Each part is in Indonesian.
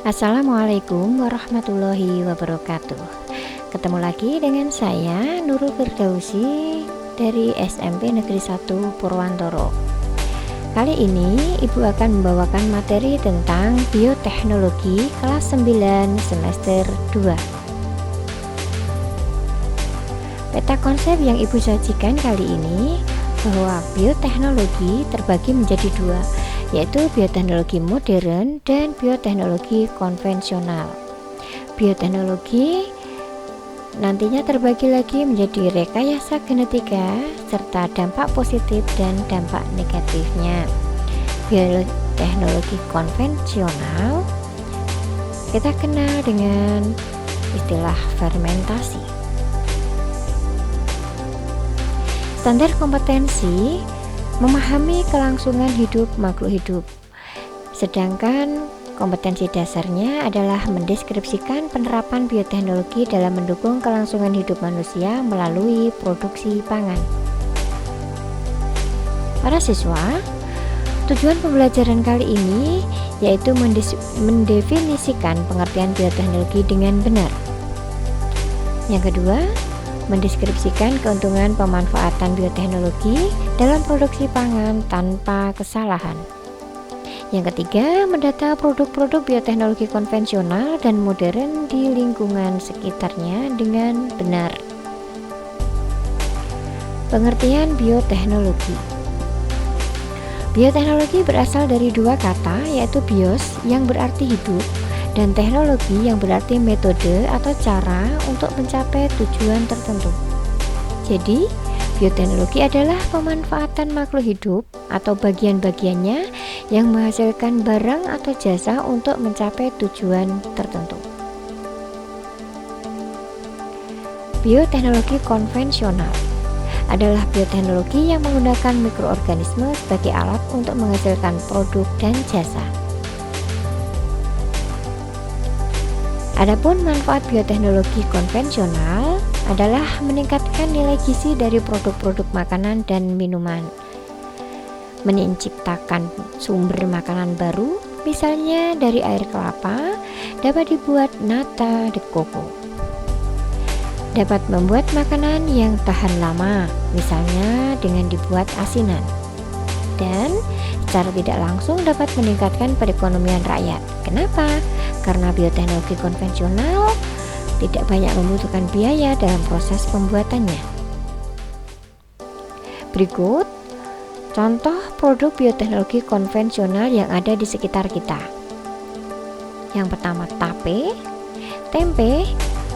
Assalamualaikum warahmatullahi wabarakatuh. Ketemu lagi dengan saya Nurul Firdausi dari SMP Negeri 1 Purwantoro. Kali ini Ibu akan membawakan materi tentang bioteknologi kelas 9 semester 2. Peta konsep yang Ibu sajikan kali ini bahwa bioteknologi terbagi menjadi dua, yaitu bioteknologi modern dan bioteknologi konvensional. Bioteknologi nantinya terbagi lagi menjadi rekayasa genetika serta dampak positif dan dampak negatifnya. Bioteknologi konvensional kita kenal dengan istilah fermentasi. Standar kompetensi memahami kelangsungan hidup makhluk hidup, sedangkan kompetensi dasarnya adalah mendeskripsikan penerapan bioteknologi dalam mendukung kelangsungan hidup manusia melalui produksi pangan. Para siswa, tujuan pembelajaran kali ini yaitu mendefinisikan pengertian bioteknologi dengan benar. Yang kedua, mendeskripsikan keuntungan pemanfaatan bioteknologi dalam produksi pangan tanpa kesalahan. Yang ketiga, mendata produk-produk bioteknologi konvensional dan modern di lingkungan sekitarnya dengan benar. Pengertian bioteknologi. Bioteknologi berasal dari dua kata, yaitu bios yang berarti hidup dan teknologi yang berarti metode atau cara untuk mencapai tujuan tertentu. Jadi, bioteknologi adalah pemanfaatan makhluk hidup atau bagian-bagiannya yang menghasilkan barang atau jasa untuk mencapai tujuan tertentu. Bioteknologi konvensional adalah bioteknologi yang menggunakan mikroorganisme sebagai alat untuk menghasilkan produk dan jasa. Adapun manfaat bioteknologi konvensional adalah meningkatkan nilai gizi dari produk-produk makanan dan minuman, menciptakan sumber makanan baru, misalnya dari air kelapa dapat dibuat nata de coco, dapat membuat makanan yang tahan lama, misalnya dengan dibuat asinan, dan secara tidak langsung dapat meningkatkan perekonomian rakyat. Kenapa? Karena bioteknologi konvensional tidak banyak membutuhkan biaya dalam proses pembuatannya. Berikut contoh produk bioteknologi konvensional yang ada di sekitar kita. Yang pertama, tape, tempe,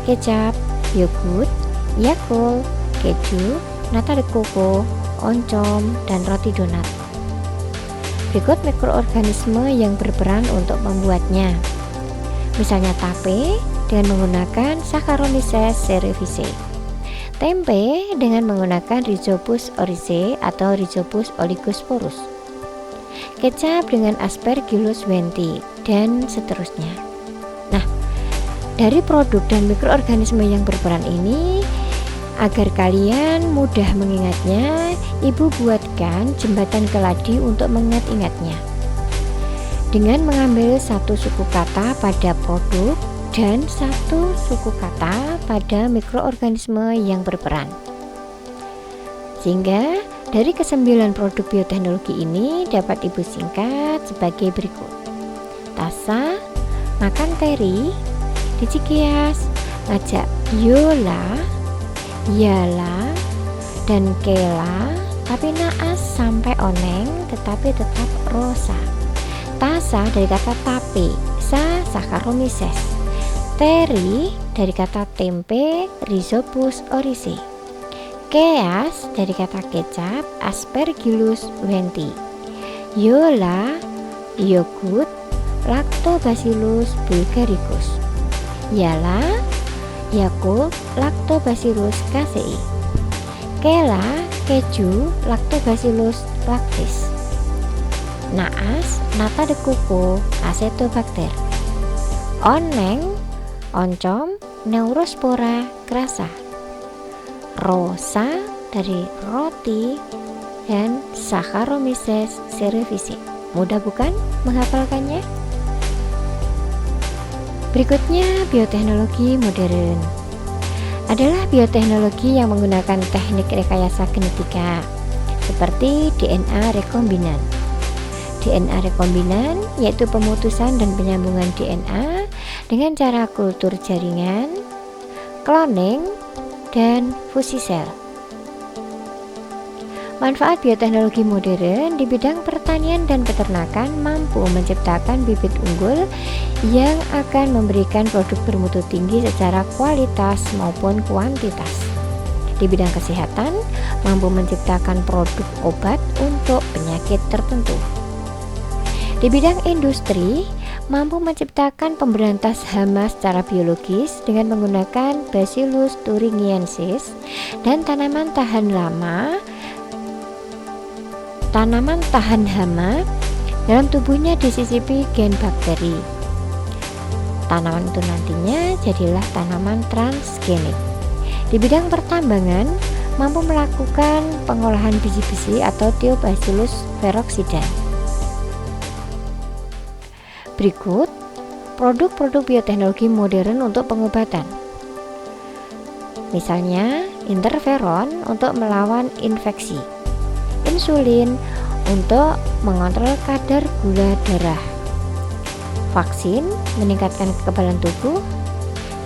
kecap, yogurt, Yakult, keju, nata de coco, oncom, dan roti donat. Berikut mikroorganisme yang berperan untuk membuatnya. Misalnya tape dengan menggunakan Saccharomyces cerevisiae, tempe dengan menggunakan Rhizopus oryzae atau Rhizopus oligosporus, kecap dengan Aspergillus wendtii, dan seterusnya. Nah, dari produk dan mikroorganisme yang berperan ini, agar kalian mudah mengingatnya, Ibu buatkan jembatan keladi untuk mengingat-ingatnya dengan mengambil satu suku kata pada produk dan satu suku kata pada mikroorganisme yang berperan. Sehingga dari ke-9 produk bioteknologi ini dapat Ibu singkat sebagai berikut. Tasa, makan teri, dicikias, ngajak yola, yala, dan kela, tapi naas sampai oneng tetapi tetap rosa. Tasa dari kata tape, Saccharomyces. Teri dari kata tempe, Rhizopus oryzae. Keas dari kata kecap, Aspergillus wendtii. Yola, yogurt, Lactobacillus bulgaricus. Yala, Yakult, Lactobacillus casei. Kela, keju, Lactobacillus lactis. Naas, nata de coco, Acetobacter. Oneng, oncom, Neurospora crassa. Rosa dari roti dan Saccharomyces cerevisiae. Mudah bukan menghafalkannya? Berikutnya, bioteknologi modern adalah bioteknologi yang menggunakan teknik rekayasa genetika seperti DNA rekombinan. DNA rekombinan yaitu pemutusan dan penyambungan DNA dengan cara kultur jaringan, cloning, dan fusi sel. Manfaat bioteknologi modern di bidang pertanian dan peternakan mampu menciptakan bibit unggul yang akan memberikan produk bermutu tinggi secara kualitas maupun kuantitas. Di bidang kesehatan, mampu menciptakan produk obat untuk penyakit tertentu. Di bidang industri, mampu menciptakan pemberantas hama secara biologis dengan menggunakan Bacillus thuringiensis dan tanaman tahan hama dalam tubuhnya disisipi gen bakteri. Tanaman itu nantinya jadilah tanaman transgenik. Di bidang pertambangan, mampu melakukan pengolahan biji-besi atau Thiobacillus peroxida. Berikut produk-produk bioteknologi modern untuk pengobatan. Misalnya, interferon untuk melawan infeksi, insulin untuk mengontrol kadar gula darah, vaksin meningkatkan kekebalan tubuh,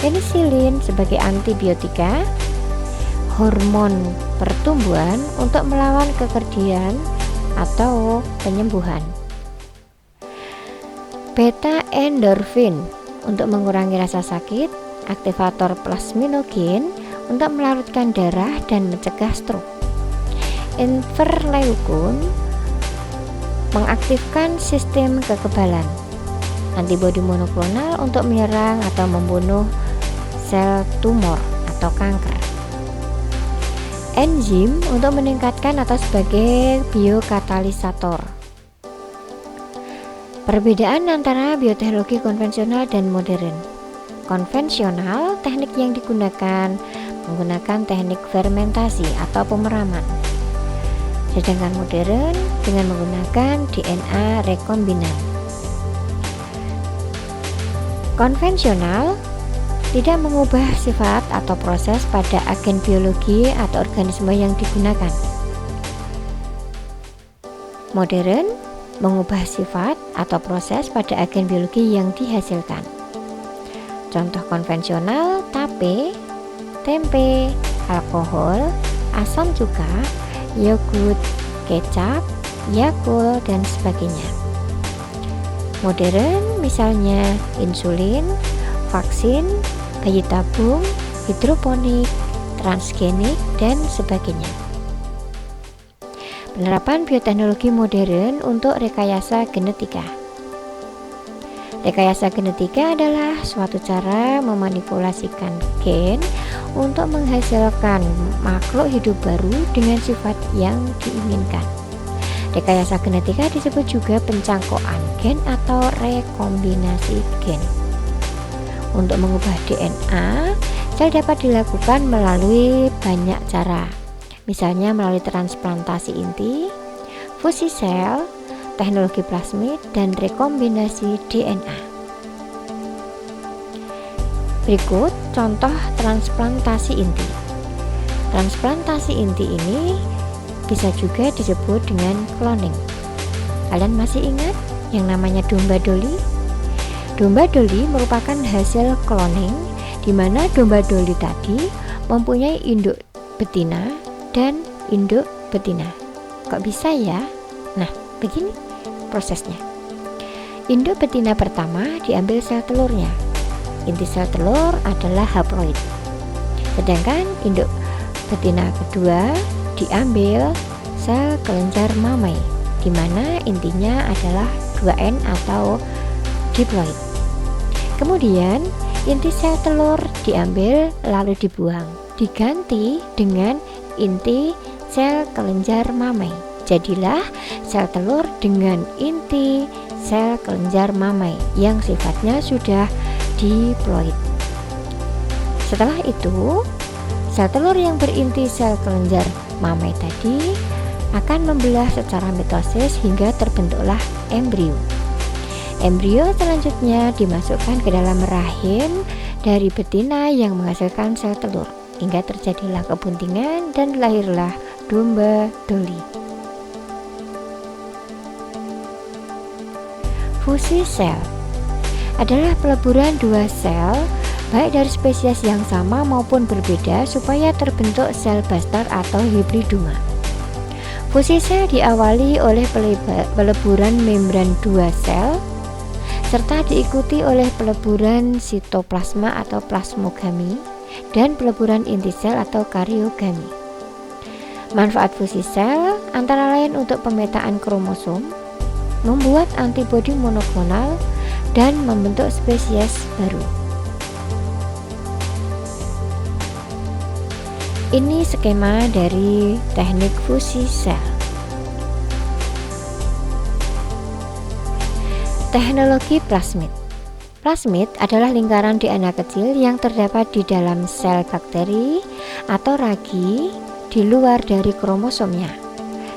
penisilin sebagai antibiotika, hormon pertumbuhan untuk melawan kekerdian atau penyembuhan, beta endorfin untuk mengurangi rasa sakit, aktivator plasminogen untuk melarutkan darah dan mencegah stroke, interleukun mengaktifkan sistem kekebalan, antibodi monoklonal untuk menyerang atau membunuh sel tumor atau kanker, enzim untuk meningkatkan atau sebagai biokatalisator. Perbedaan antara bioteknologi konvensional dan modern. Konvensional, teknik yang digunakan menggunakan teknik fermentasi atau pemeraman. Sedangkan modern dengan menggunakan DNA rekombinan. Konvensional tidak mengubah sifat atau proses pada agen biologi atau organisme yang digunakan. Modern mengubah sifat atau proses pada agen biologi yang dihasilkan. Contoh konvensional: tape, tempe, alkohol, asam cuka, yogurt, kecap, Yakult, dan sebagainya. Modern misalnya insulin, vaksin, bayi tabung, hidroponik, transgenik, dan sebagainya. Penerapan bioteknologi modern untuk rekayasa genetika. Rekayasa genetika adalah suatu cara memanipulasikan gen untuk menghasilkan makhluk hidup baru dengan sifat yang diinginkan. Rekayasa genetika disebut juga pencangkokan gen atau rekombinasi gen. Untuk mengubah DNA, sel dapat dilakukan melalui banyak cara. Misalnya melalui transplantasi inti, fusi sel, teknologi plasmid, dan rekombinasi DNA. Berikut contoh transplantasi inti. Transplantasi inti ini bisa juga disebut dengan cloning. Kalian masih ingat yang namanya domba doli? Domba doli merupakan hasil cloning di mana domba doli tadi mempunyai induk betina dan induk betina. Kok bisa ya? Nah, begini prosesnya. Induk betina pertama diambil sel telurnya. Inti sel telur adalah haploid. Sedangkan induk betina kedua diambil sel kelenjar mamai, di mana intinya adalah 2N atau diploid. Kemudian inti sel telur diambil lalu dibuang, diganti dengan inti sel kelenjar mamai. Jadilah sel telur dengan inti sel kelenjar mamai yang sifatnya sudah diploid. Setelah itu, sel telur yang berinti sel kelenjar mamai tadi akan membelah secara mitosis hingga terbentuklah embrio. Embrio selanjutnya dimasukkan ke dalam rahim dari betina yang menghasilkan sel telur, hingga terjadilah kebuntingan dan lahirlah domba Dolly. Fusi sel adalah peleburan dua sel baik dari spesies yang sama maupun berbeda supaya terbentuk sel bastard atau hibridoma. Fusi sel diawali oleh peleburan membran dua sel serta diikuti oleh peleburan sitoplasma atau plasmogami dan peleburan inti sel atau kariogami. Manfaat fusi sel antara lain untuk pemetaan kromosom, membuat antibodi monoklonal, dan membentuk spesies baru. Ini skema dari teknik fusi sel. Teknologi plasmid. Plasmid adalah lingkaran DNA kecil yang terdapat di dalam sel bakteri atau ragi di luar dari kromosomnya.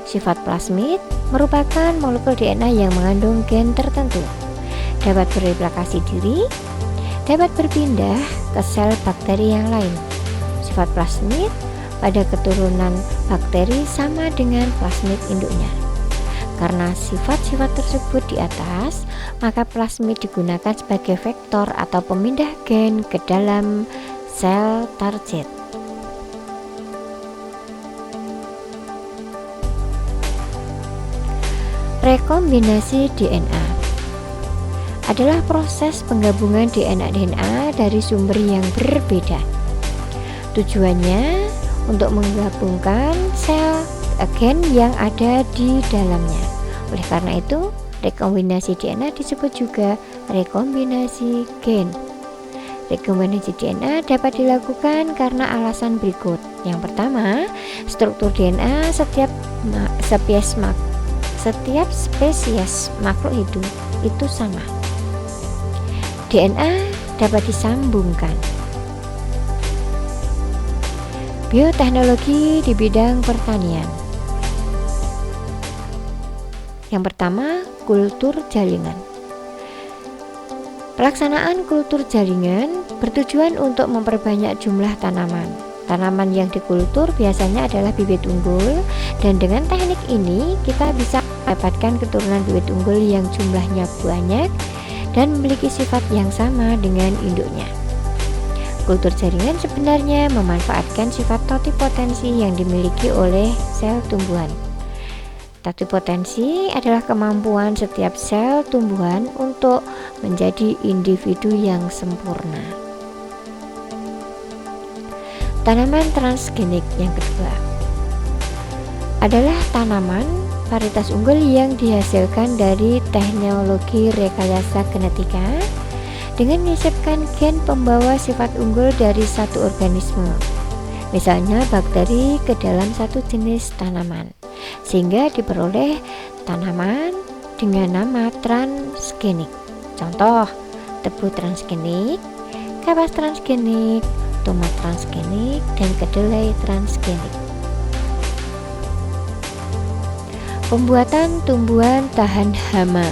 Sifat plasmid merupakan molekul DNA yang mengandung gen tertentu, dapat bereplikasi diri, dapat berpindah ke sel bakteri yang lain. Sifat plasmid pada keturunan bakteri sama dengan plasmid induknya. Karena sifat-sifat tersebut di atas, maka plasmid digunakan sebagai vektor atau pemindah gen ke dalam sel target. Rekombinasi DNA adalah proses penggabungan DNA dari sumber yang berbeda. Tujuannya untuk menggabungkan sel gen yang ada di dalamnya. Oleh karena itu, rekombinasi DNA disebut juga rekombinasi gen. Rekombinasi DNA dapat dilakukan karena alasan berikut. Yang pertama, struktur DNA setiap spesies makhluk hidup itu sama. DNA dapat disambungkan. Bioteknologi di bidang pertanian. Yang pertama, kultur jaringan. Pelaksanaan kultur jaringan bertujuan untuk memperbanyak jumlah tanaman. Tanaman yang dikultur biasanya adalah bibit unggul, dan dengan teknik ini kita bisa mendapatkan keturunan bibit unggul yang jumlahnya banyak dan memiliki sifat yang sama dengan induknya. Kultur jaringan sebenarnya memanfaatkan sifat totipotensi yang dimiliki oleh sel tumbuhan. Totipotensi adalah kemampuan setiap sel tumbuhan untuk menjadi individu yang sempurna. Tanaman transgenik yang kedua adalah tanaman varietas unggul yang dihasilkan dari teknologi rekayasa genetika dengan menyisipkan gen pembawa sifat unggul dari satu organisme, misalnya bakteri, ke dalam satu jenis tanaman, sehingga diperoleh tanaman dengan nama transgenik. Contoh, tebu transgenik, kapas transgenik, tomat transgenik, dan kedelai transgenik. Pembuatan tumbuhan tahan hama.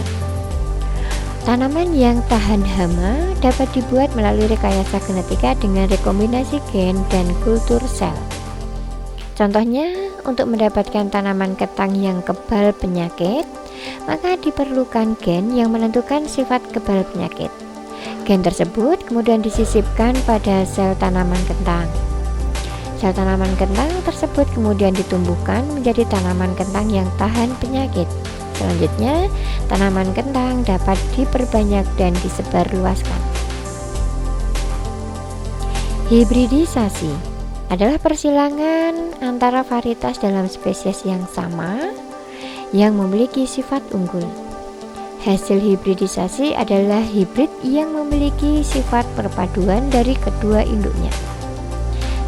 Tanaman yang tahan hama dapat dibuat melalui rekayasa genetika dengan rekombinasi gen dan kultur sel. Contohnya, untuk mendapatkan tanaman ketang yang kebal penyakit, maka diperlukan gen yang menentukan sifat kebal penyakit. Gen tersebut kemudian disisipkan pada sel tanaman kentang. Sel tanaman kentang tersebut kemudian ditumbuhkan menjadi tanaman kentang yang tahan penyakit. Selanjutnya, tanaman kentang dapat diperbanyak dan disebarluaskan. Hibridisasi adalah persilangan antara varietas dalam spesies yang sama yang memiliki sifat unggul. Hasil hibridisasi adalah hibrid yang memiliki sifat perpaduan dari kedua induknya.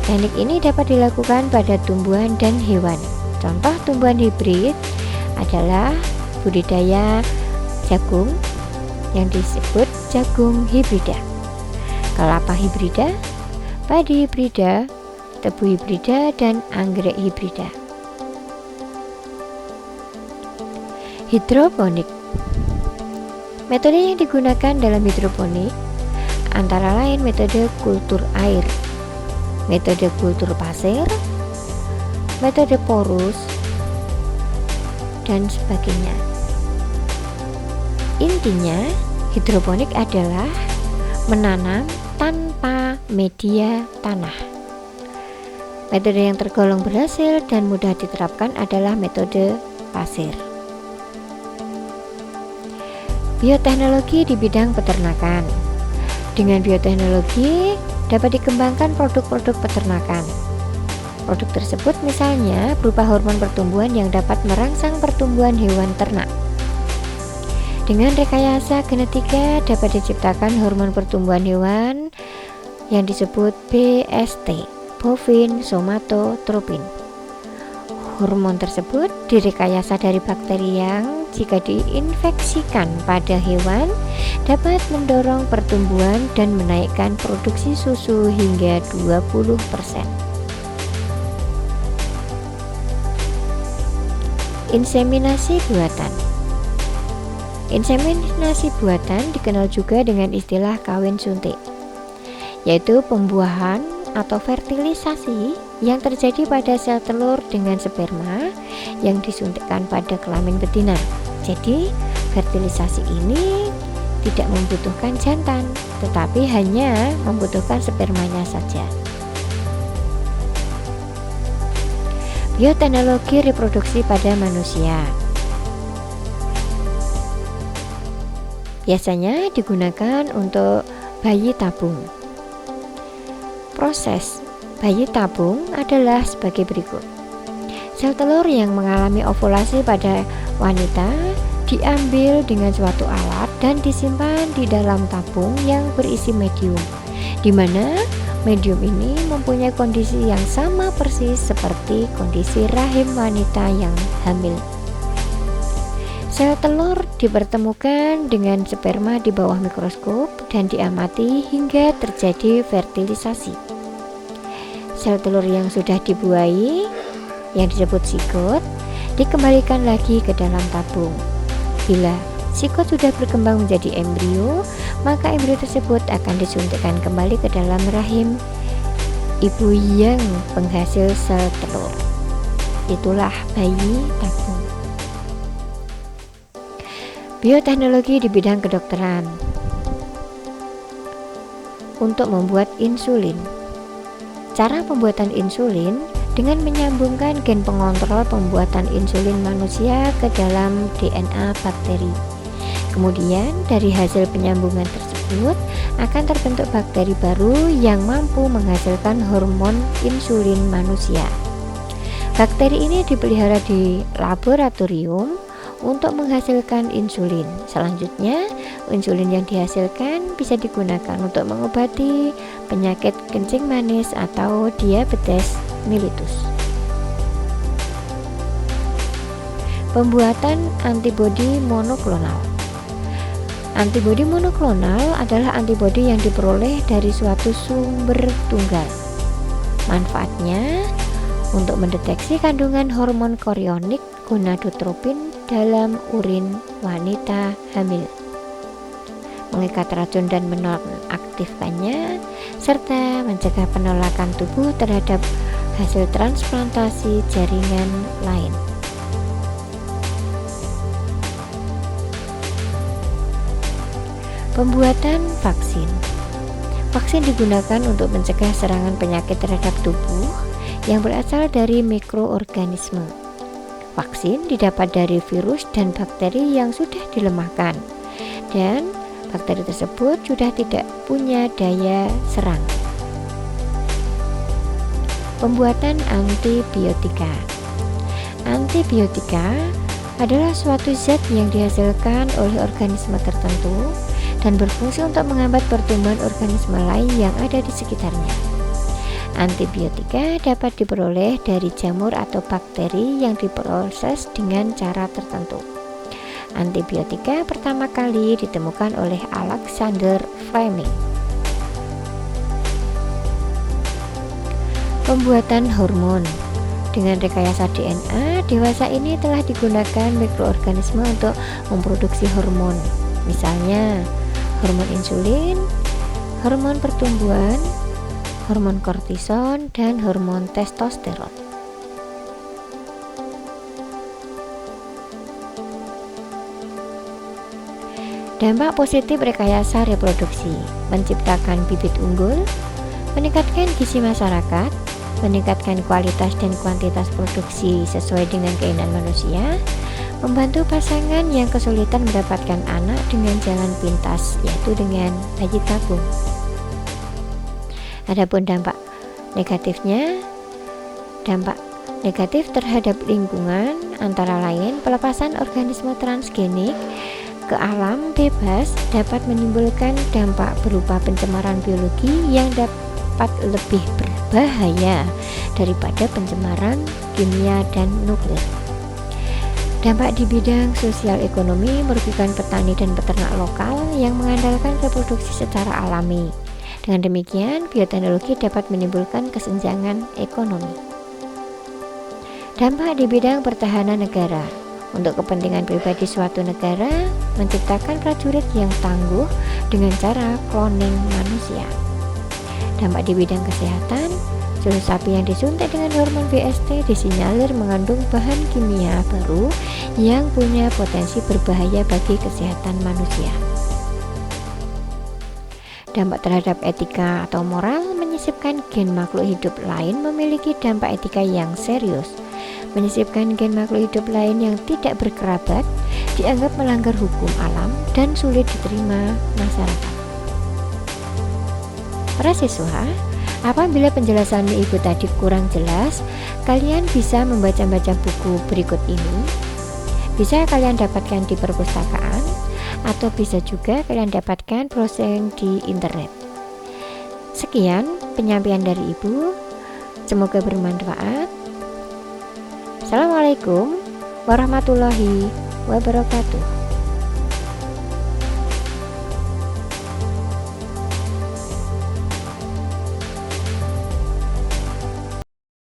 Teknik ini dapat dilakukan pada tumbuhan dan hewan. Contoh tumbuhan hibrid adalah budidaya jagung yang disebut jagung hibrida, kelapa hibrida, padi hibrida, tebu hibrida, dan anggrek hibrida. Hidroponik. Metode yang digunakan dalam hidroponik antara lain metode kultur air, metode kultur pasir, metode porus, dan sebagainya. Intinya, hidroponik adalah menanam tanpa media tanah. Metode yang tergolong berhasil dan mudah diterapkan adalah metode pasir. Bioteknologi di bidang peternakan. Dengan bioteknologi dapat dikembangkan produk-produk peternakan. Produk tersebut misalnya berupa hormon pertumbuhan yang dapat merangsang pertumbuhan hewan ternak. Dengan rekayasa genetika dapat diciptakan hormon pertumbuhan hewan yang disebut BST, bovine somatotropin. Hormon tersebut direkayasa dari bakteri yang jika diinfeksikan pada hewan dapat mendorong pertumbuhan dan menaikkan produksi susu hingga 20%. Inseminasi buatan. Inseminasi buatan dikenal juga dengan istilah kawin suntik, yaitu pembuahan atau fertilisasi yang terjadi pada sel telur dengan sperma yang disuntikkan pada kelamin betina. Jadi, fertilisasi ini tidak membutuhkan jantan, tetapi hanya membutuhkan spermanya saja. Bioteknologi reproduksi pada manusia biasanya digunakan untuk bayi tabung. Proses bayi tabung adalah sebagai berikut. Sel telur yang mengalami ovulasi pada wanita diambil dengan suatu alat dan disimpan di dalam tabung yang berisi medium, di mana medium ini mempunyai kondisi yang sama persis seperti kondisi rahim wanita yang hamil. Sel telur dipertemukan dengan sperma di bawah mikroskop dan diamati hingga terjadi fertilisasi. Sel telur yang sudah dibuahi, yang disebut sigot, dikembalikan lagi ke dalam tabung. Bila sigot sudah berkembang menjadi embrio, maka embrio tersebut akan disuntikkan kembali ke dalam rahim ibu yang penghasil sel telur. Itulah bayi tabung. Bioteknologi di bidang kedokteran. Untuk membuat insulin. Cara pembuatan insulin dengan menyambungkan gen pengontrol pembuatan insulin manusia ke dalam DNA bakteri. Kemudian dari hasil penyambungan tersebut akan terbentuk bakteri baru yang mampu menghasilkan hormon insulin manusia. Bakteri ini dipelihara di laboratorium untuk menghasilkan insulin. Selanjutnya, insulin yang dihasilkan bisa digunakan untuk mengobati penyakit kencing manis atau diabetes mellitus. Pembuatan antibodi monoklonal. Antibodi monoklonal adalah antibodi yang diperoleh dari suatu sumber tunggal. Manfaatnya untuk mendeteksi kandungan hormon korionik gonadotropin dalam urin wanita hamil, mengikat racun dan menonaktifkannya, serta mencegah penolakan tubuh terhadap hasil transplantasi jaringan lain. Pembuatan vaksin. Vaksin digunakan untuk mencegah serangan penyakit terhadap tubuh yang berasal dari mikroorganisme. Vaksin didapat dari virus dan bakteri yang sudah dilemahkan, dan bakteri tersebut sudah tidak punya daya serang. Pembuatan antibiotika. Antibiotika adalah suatu zat yang dihasilkan oleh organisme tertentu dan berfungsi untuk menghambat pertumbuhan organisme lain yang ada di sekitarnya. Antibiotika dapat diperoleh dari jamur atau bakteri yang diproses dengan cara tertentu. Antibiotika pertama kali ditemukan oleh Alexander Fleming. Pembuatan hormon. Dengan rekayasa DNA, dewasa ini telah digunakan mikroorganisme untuk memproduksi hormon. misalnya hormon insulin, hormon pertumbuhan, hormon kortison, dan hormon testosteron. Dampak positif rekayasa reproduksi: menciptakan bibit unggul, meningkatkan gizi masyarakat, meningkatkan kualitas dan kuantitas produksi sesuai dengan keinginan manusia, membantu pasangan yang kesulitan mendapatkan anak dengan jalan pintas, yaitu dengan bayi tabung. Adapun dampak negatifnya, dampak negatif terhadap lingkungan antara lain pelepasan organisme transgenik ke alam bebas dapat menimbulkan dampak berupa pencemaran biologi yang dapat lebih berbahaya daripada pencemaran kimia dan nuklir. Dampak di bidang sosial ekonomi merugikan petani dan peternak lokal yang mengandalkan reproduksi secara alami. Dengan demikian, bioteknologi dapat menimbulkan kesenjangan ekonomi. Dampak di bidang pertahanan negara: untuk kepentingan pribadi suatu negara, menciptakan prajurit yang tangguh dengan cara cloning manusia. Dampak di bidang kesehatan: susu sapi yang disuntik dengan hormon VST disinyalir mengandung bahan kimia baru yang punya potensi berbahaya bagi kesehatan manusia. Dampak terhadap etika atau moral: menyisipkan gen makhluk hidup lain memiliki dampak etika yang serius. Menyisipkan gen makhluk hidup lain yang tidak berkerabat dianggap melanggar hukum alam dan sulit diterima masyarakat. Para siswa, apabila penjelasan ibu tadi kurang jelas, kalian bisa membaca-baca buku berikut ini. Bisa kalian dapatkan di perpustakaan, atau bisa juga kalian dapatkan browsing di internet. Sekian penyampaian dari ibu, semoga bermanfaat. Assalamualaikum warahmatullahi wabarakatuh.